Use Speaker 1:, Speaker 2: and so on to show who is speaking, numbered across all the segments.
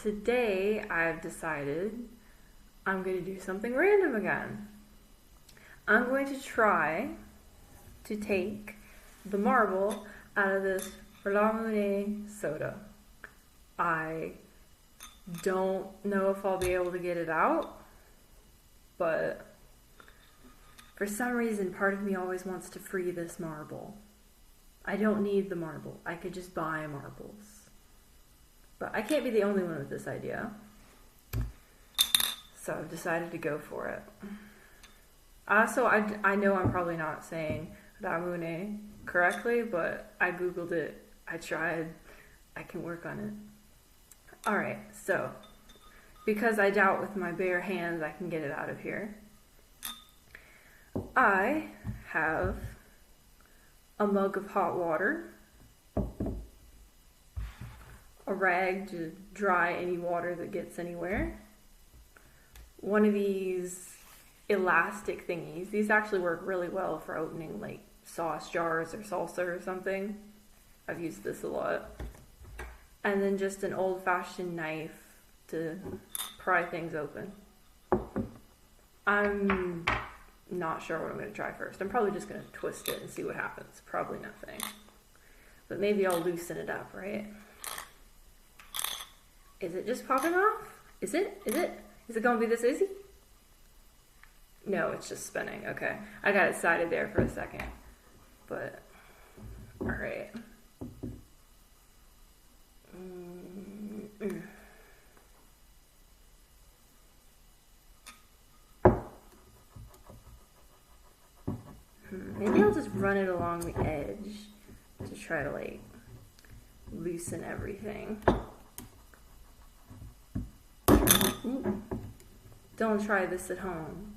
Speaker 1: today I've decided I'm going to do something random again. I'm going to try to take the marble out of this Ramune soda. I don't know if I'll be able to get it out, but for some reason part of me always wants to free this marble. I don't need the marble. I could just buy marbles. But I can't be the only one with this idea. So I've decided to go for it. Also, I know I'm probably not saying Ramune correctly, but I googled it. I tried. I can work on it. Alright, so because I doubt with my bare hands I can get it out of here, I have a mug of hot water, a rag to dry any water that gets anywhere, one of these elastic thingies. These actually work really well for opening like sauce jars or salsa or something. I've used this a lot. And then just an old-fashioned knife to pry things open. I'm not sure what I'm going to try first. I'm probably just going to twist it and see what happens. Probably nothing. But maybe I'll loosen it up, right? Is it just popping off? Is it? Is it going to be this easy? No, it's just spinning. Okay. I got excited there for a second. But, alright. Maybe I'll just run it along the edge to try to like loosen everything. Ooh. Don't try this at home.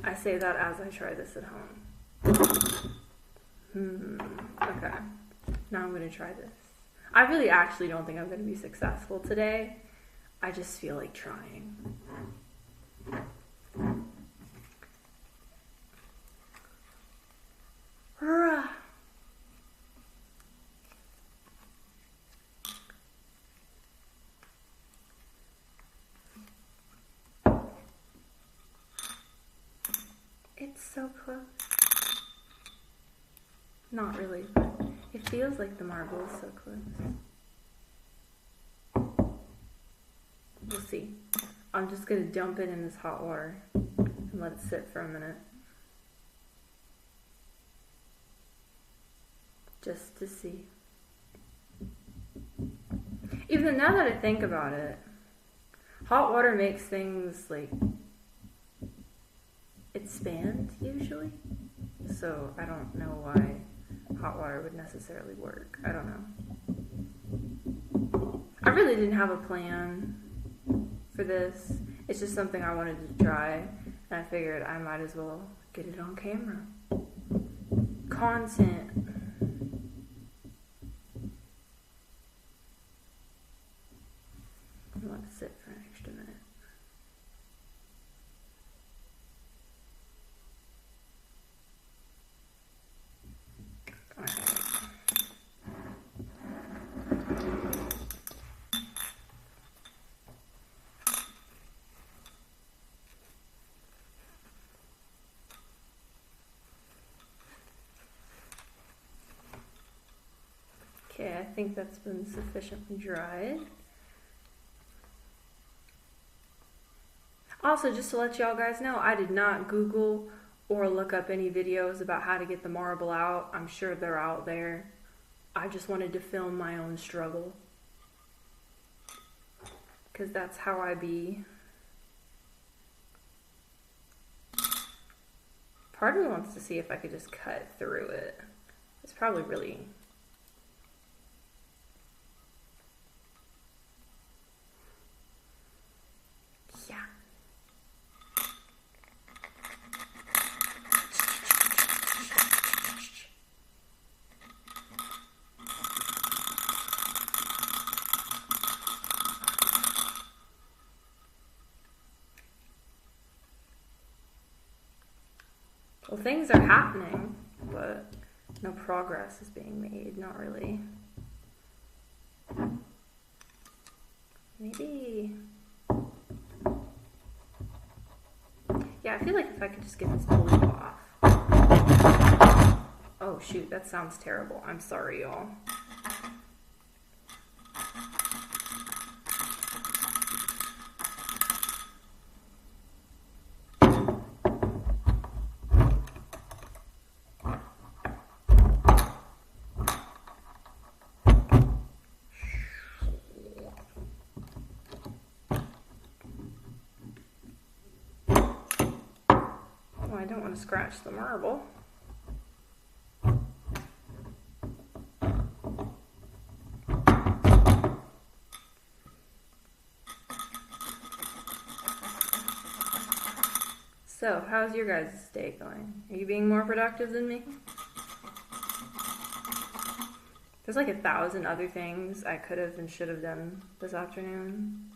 Speaker 1: I say that as I try this at home. Okay. Now I'm going to try this. I really actually don't think I'm going to be successful today. I just feel like trying. It's so close. Not really, but it feels like the marble is so close. We'll see. I'm just going to dump it in this hot water and let it sit for a minute. Just to see. Even though now that I think about it, hot water makes things like expand usually. So I don't know why hot water would necessarily work. I don't know. I really didn't have a plan for this. It's just something I wanted to try, and I figured I might as well get it on camera. Content. Let it sit for an extra minute. Okay, I think that's been sufficiently dried. Also, just to let y'all guys know, I did not Google or look up any videos about how to get the marble out. I'm sure they're out there. I just wanted to film my own struggle, because that's how I be. Part of me wants to see if I could just cut through it. It's probably really... yeah. Well, things are happening, but no progress is being made, not really. Maybe... Yeah, I feel like if I could just get this blue off. Oh shoot, that sounds terrible. I'm sorry, y'all. I don't want to scratch the marble. So, how's your guys' day going? Are you being more productive than me? There's like 1,000 other things I could have and should have done this afternoon.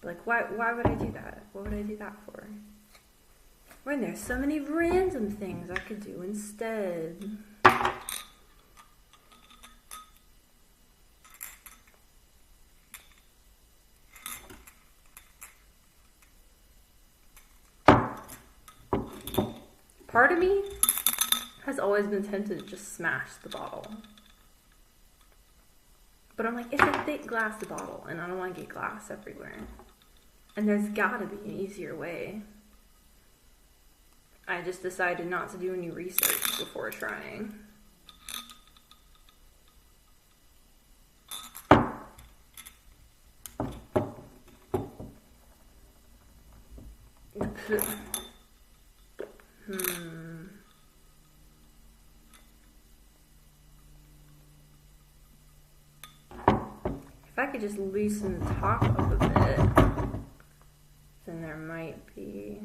Speaker 1: Like, why would I do that? What would I do that for? When there's so many random things I could do instead. Part of me has always been tempted to just smash the bottle. But I'm like, it's a thick glass bottle, and I don't want to get glass everywhere. And there's gotta be an easier way. I just decided not to do any research before trying. If I could just loosen the top up a bit, then there might be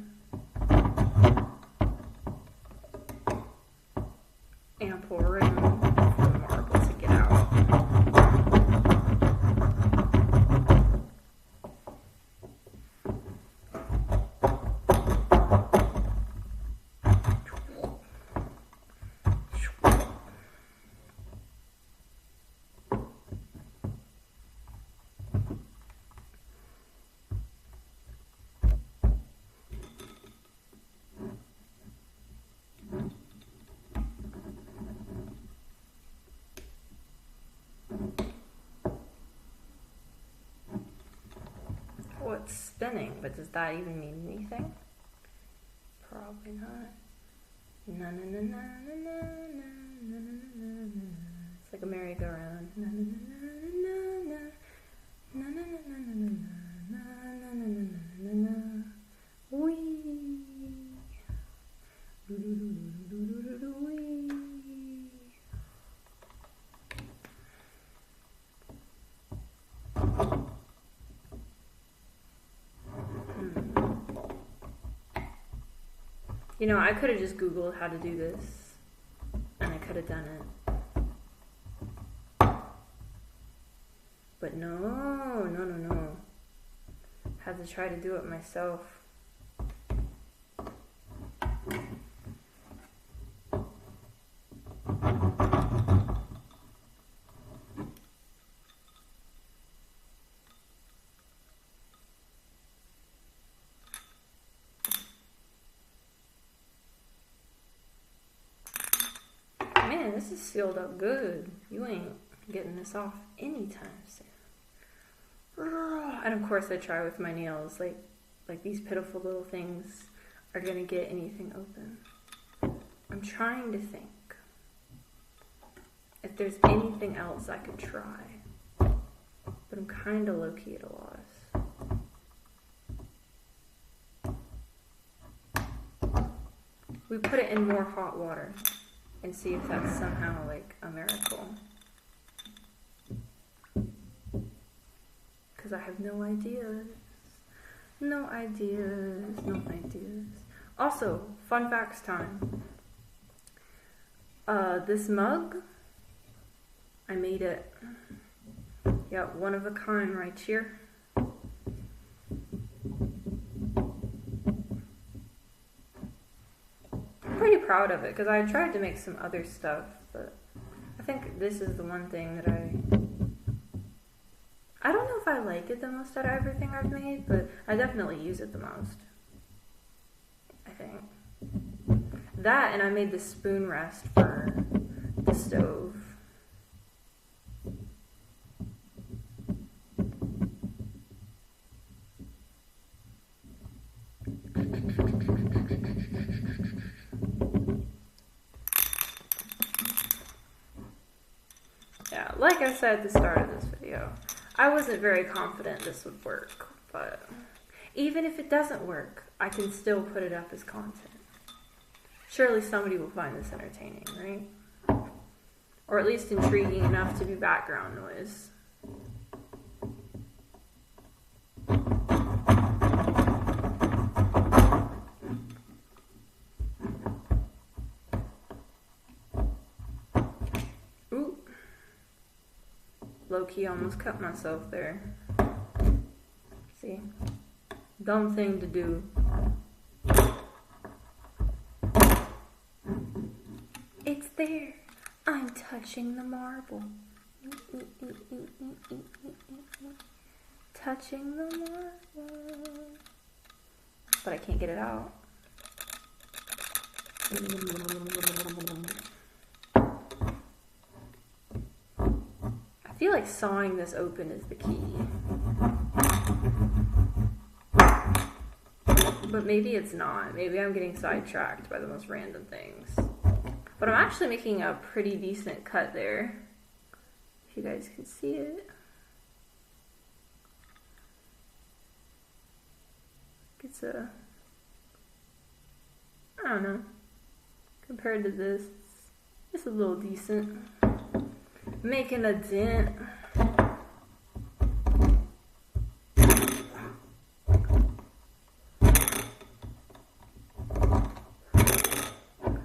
Speaker 1: ample room for the marble to get out. Oh, it's spinning, but does that even mean anything? Probably not. Na na na na na na na na na na. It's like a merry-go-round. Na na na na na na na na na na na na na na na. Wee. Wee. You know, I could have just Googled how to do this, and I could have done it. But no. Had to try to do it myself. Man, this is sealed up good. You ain't getting this off anytime soon. And of course I try with my nails, like these pitiful little things are gonna get anything open. I'm trying to think if there's anything else I could try, but I'm kinda low-key at a loss. We put it in more hot water and see if that's somehow like a miracle. Because I have no ideas. No ideas. Also, fun facts time. This mug, I made it. Yeah, one of a kind right here. Pretty proud of it because I tried to make some other stuff, but I think this is the one thing that I don't know if I like it the most out of everything I've made, but I definitely use it the most. I think. That, and I made the spoon rest for the stove. Yeah, like I said at the start of this video, I wasn't very confident this would work, but even if it doesn't work, I can still put it up as content. Surely somebody will find this entertaining, right? Or at least intriguing enough to be background noise. Ooh. Low-key almost cut myself there. See? Dumb thing to do. It's there. I'm touching the marble. Touching the marble. But I can't get it out. I feel like sawing this open is the key. But maybe it's not. Maybe I'm getting sidetracked by the most random things. But I'm actually making a pretty decent cut there. If you guys can see it. It's a... I don't know. Compared to this, it's a little decent. Making a dent.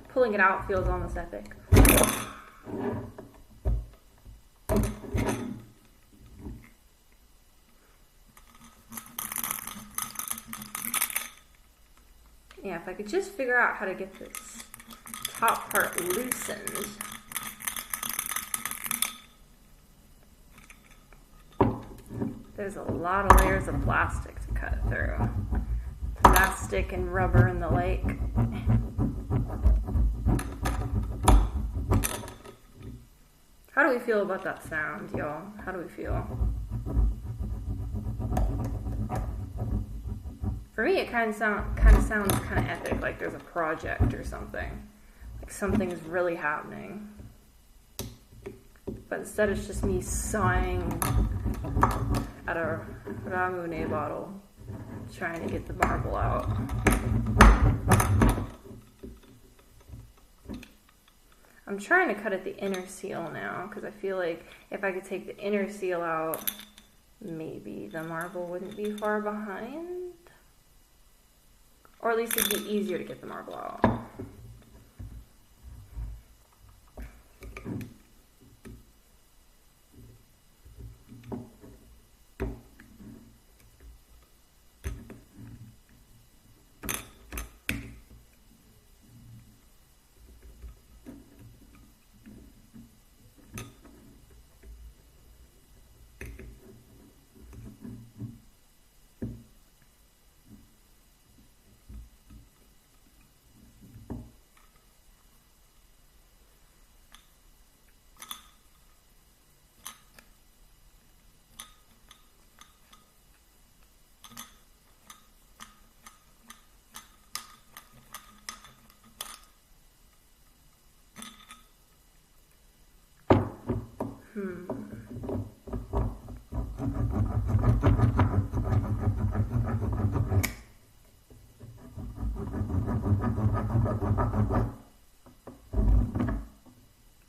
Speaker 1: Pulling it out feels almost epic. Yeah, if I could just figure out how to get this top part loosened. There's a lot of layers of plastic to cut through. Plastic and rubber and the like. How do we feel about that sound, y'all? How do we feel? For me, it kind of sounds kind of epic, like there's a project or something. Like something's really happening. But instead it's just me sighing at a Ramune bottle, trying to get the marble out. I'm trying to cut at the inner seal now, because I feel like if I could take the inner seal out, maybe the marble wouldn't be far behind. Or at least it'd be easier to get the marble out.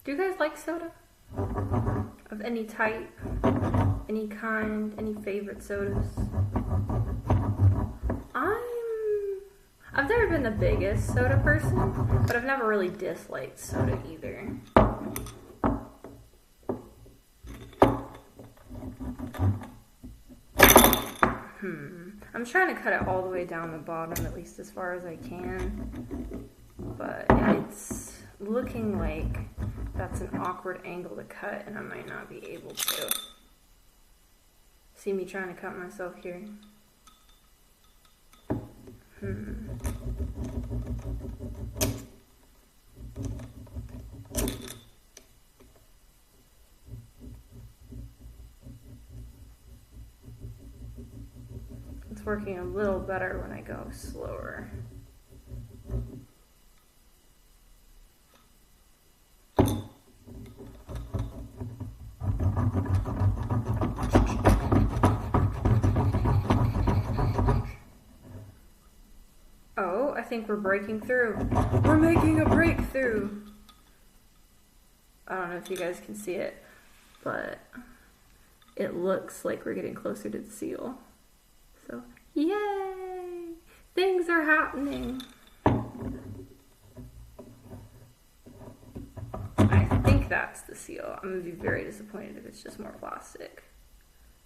Speaker 1: Do you guys like soda? Of any type, any kind, any favorite sodas? I've never been the biggest soda person, but I've never really disliked soda either. I'm trying to cut it all the way down the bottom, at least as far as I can. But it's looking like that's an awkward angle to cut, and I might not be able to. See me trying to cut myself here. It's working a little better when I go slower. Oh, I think we're breaking through. We're making a breakthrough. I don't know if you guys can see it, but it looks like we're getting closer to the seal. So, yay! Things are happening. I think that's the seal. I'm gonna be very disappointed if it's just more plastic.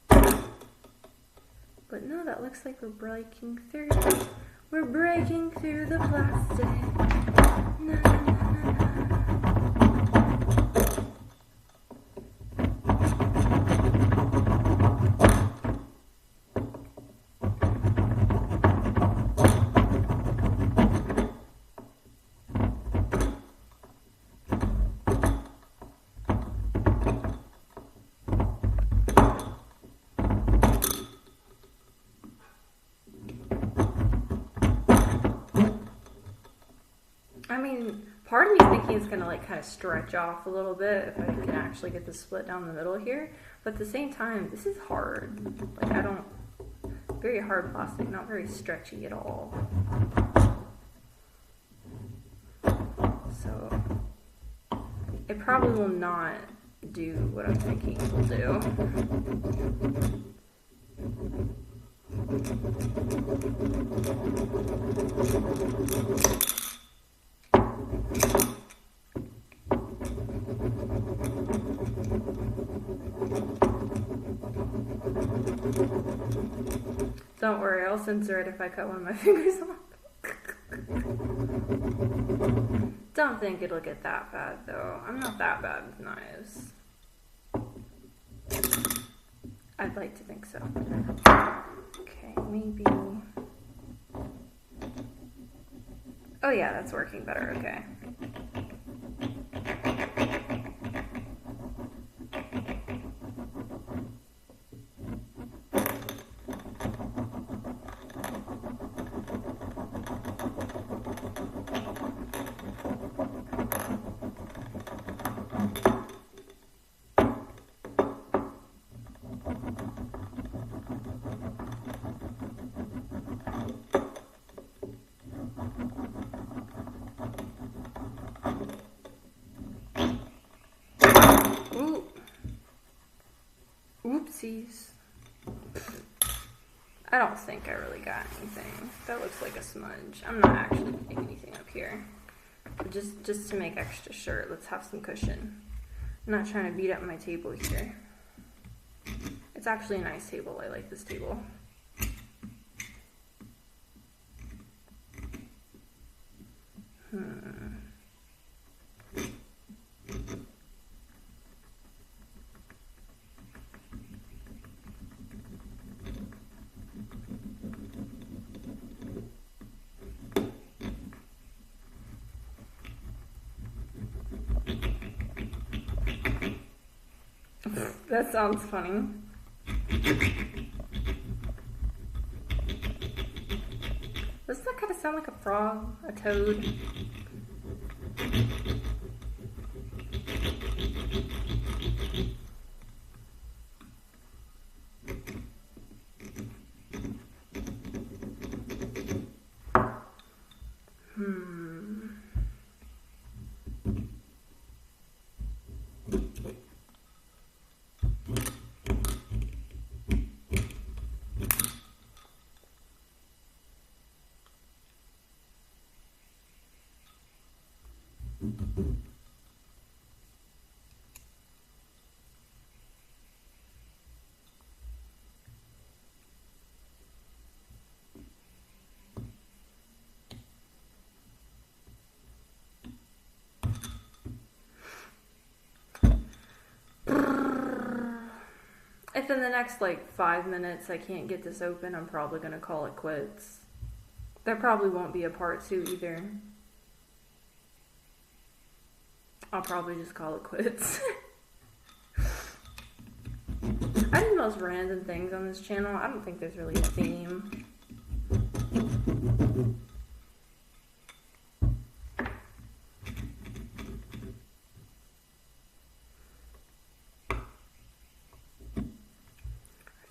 Speaker 1: But no, that looks like we're breaking through. We're breaking through the plastic. Na, na, na, na. I mean, part of me is thinking it's gonna like kind of stretch off a little bit if I can actually get the split down the middle here. But at the same time, this is hard. Like very hard plastic, not very stretchy at all. So it probably will not do what I'm thinking it will do. Don't worry, I'll censor it if I cut one of my fingers off. Don't think it'll get that bad though. I'm not that bad with knives. I'd like to think so. Okay, maybe. Oh yeah, that's working better, okay. Oopsies. I don't think I really got anything. That looks like a smudge. I'm not actually putting anything up here. But just to make extra sure, let's have some cushion. I'm not trying to beat up my table here. It's actually a nice table. I like this table. That sounds funny. Doesn't that kind of sound like a frog? A toad? If in the next like 5 minutes I can't get this open, I'm probably going to call it quits. There probably won't be a part 2 either. I'll probably just call it quits. I do the most random things on this channel. I don't think there's really a theme.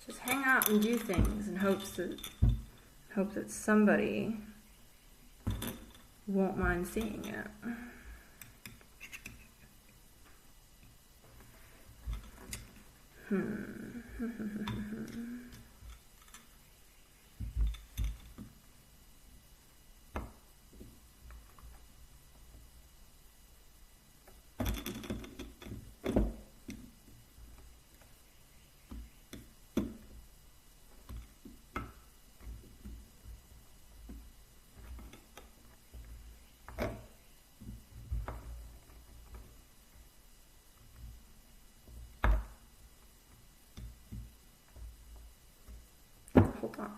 Speaker 1: Just hang out and do things in hopes that somebody won't mind seeing it. Hold on.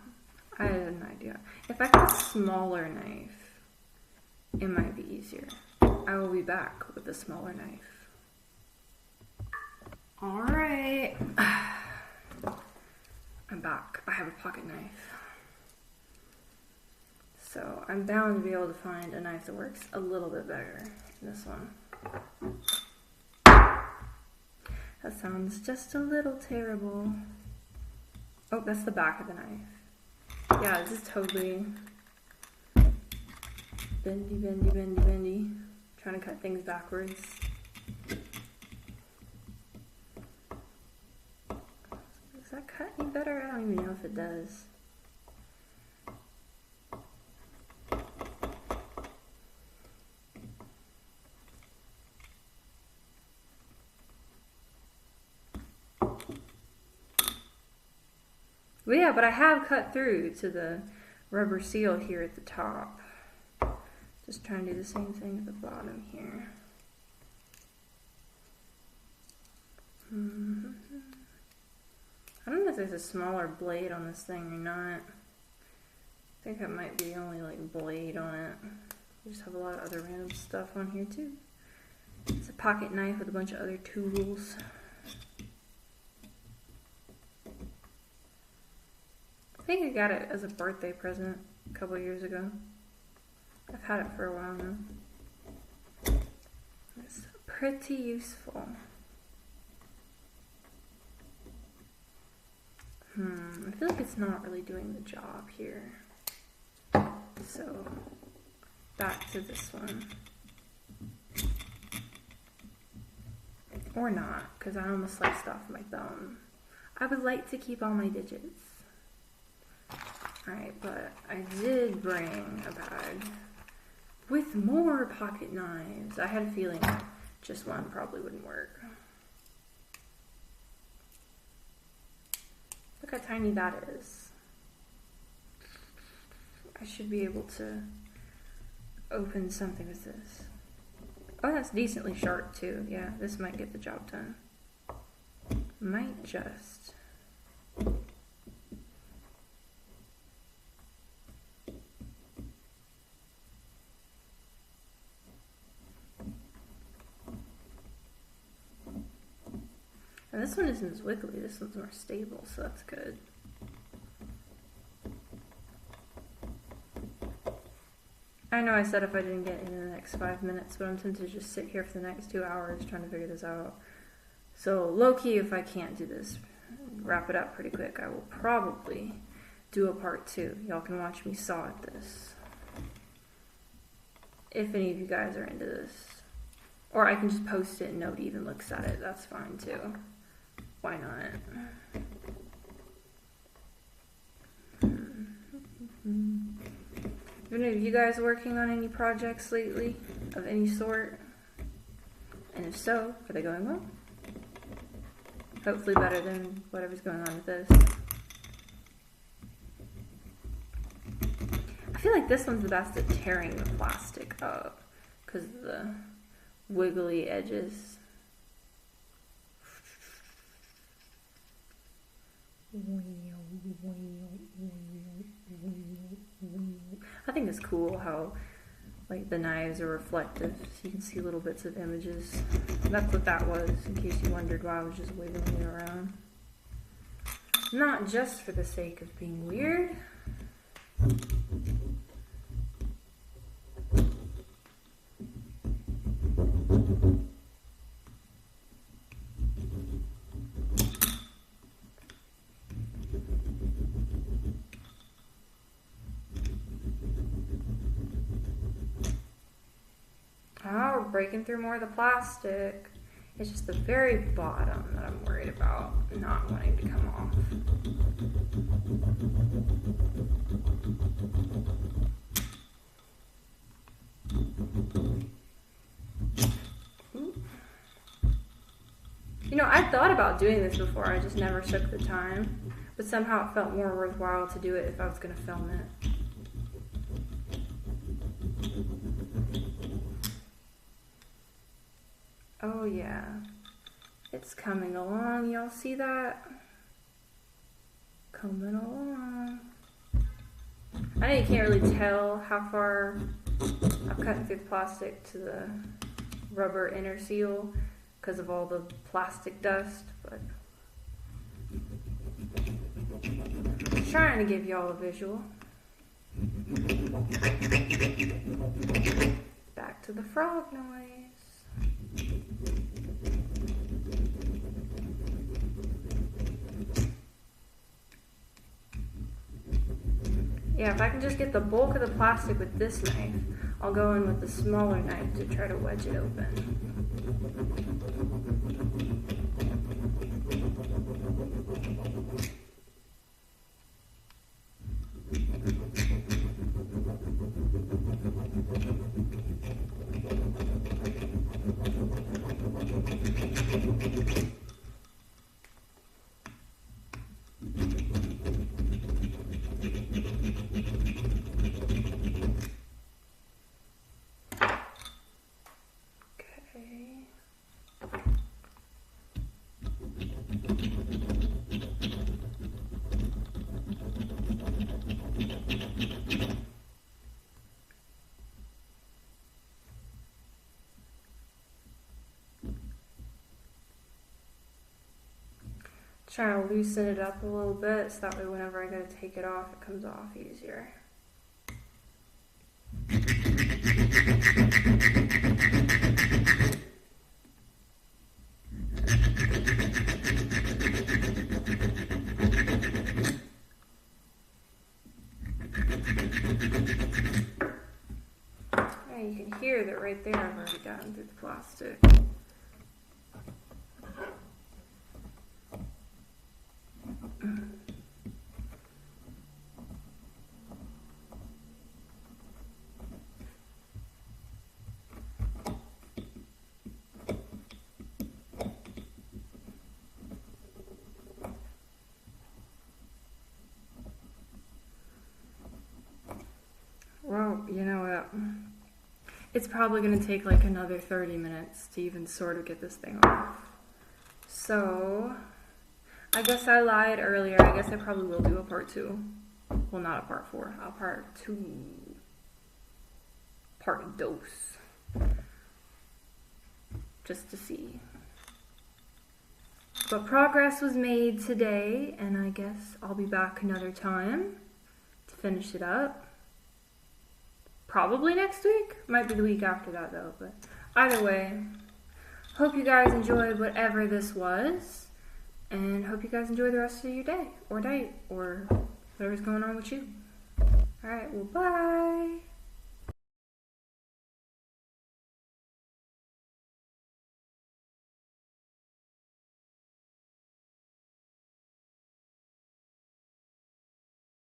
Speaker 1: I had an idea. If I got a smaller knife, it might be easier. I will be back with a smaller knife. Alright. I'm back. I have a pocket knife. So I'm bound to be able to find a knife that works a little bit better than this one. That sounds just a little terrible. Oh, that's the back of the knife. Yeah, this is totally bendy, bendy, bendy, bendy. Trying to cut things backwards. Does that cut any better? I don't even know if it does. Well, yeah, but I have cut through to the rubber seal here at the top. Just trying to do the same thing at the bottom here. I don't know if there's a smaller blade on this thing or not. I think that might be the only like blade on it. We just have a lot of other random stuff on here too. It's a pocket knife with a bunch of other tools. I think I got it as a birthday present a couple of years ago. I've had it for a while now. It's pretty useful. I feel like it's not really doing the job here. So, back to this one. Or not, because I almost sliced off my thumb. I would like to keep all my digits. Alright, but I did bring a bag with more pocket knives. I had a feeling just one probably wouldn't work. Look how tiny that is. I should be able to open something with this. Oh, that's decently sharp too. Yeah, this might get the job done. Might just. And this one isn't as wiggly, this one's more stable, so that's good. I know I said if I didn't get in the next 5 minutes, but I'm tempted to just sit here for the next 2 hours trying to figure this out. So low-key, if I can't do this, wrap it up pretty quick, I will probably do a part 2. Y'all can watch me saw at this. If any of you guys are into this. Or I can just post it and nobody even looks at it, that's fine too. Why not? Are you guys working on any projects lately of any sort? And if so, are they going well? Hopefully better than whatever's going on with this. I feel like this one's the best at tearing the plastic up because of the wiggly edges. I think it's cool how like the knives are reflective, so you can see little bits of images. That's what that was, in case you wondered why I was just wiggling it around. Not just for the sake of being weird. Oh, we're breaking through more of the plastic. It's just the very bottom that I'm worried about not wanting to come off. Ooh. You know, I thought about doing this before, I just never took the time. But somehow it felt more worthwhile to do it if I was going to film it. Oh yeah, it's coming along, y'all see that? Coming along. I know you can't really tell how far I've cut through the plastic to the rubber inner seal because of all the plastic dust, but I'm trying to give y'all a visual. Back to the frog noise. Yeah, if I can just get the bulk of the plastic with this knife, I'll go in with the smaller knife to try to wedge it open. Trying to loosen it up a little bit so that way whenever I go to take it off, it comes off easier. And you can hear that right there I've already gotten through the plastic. Well, you know what? It's probably going to take like another 30 minutes to even sort of get this thing off. So, I guess I lied earlier. I guess I probably will do a part 2. Well, not a part 4. A part 2. Part dos. Just to see. But progress was made today, and I guess I'll be back another time to finish it up. Probably next week. Might be the week after that though, but either way, hope you guys enjoyed whatever this was, and hope you guys enjoy the rest of your day, or night, or whatever's going on with you. Alright, well, bye!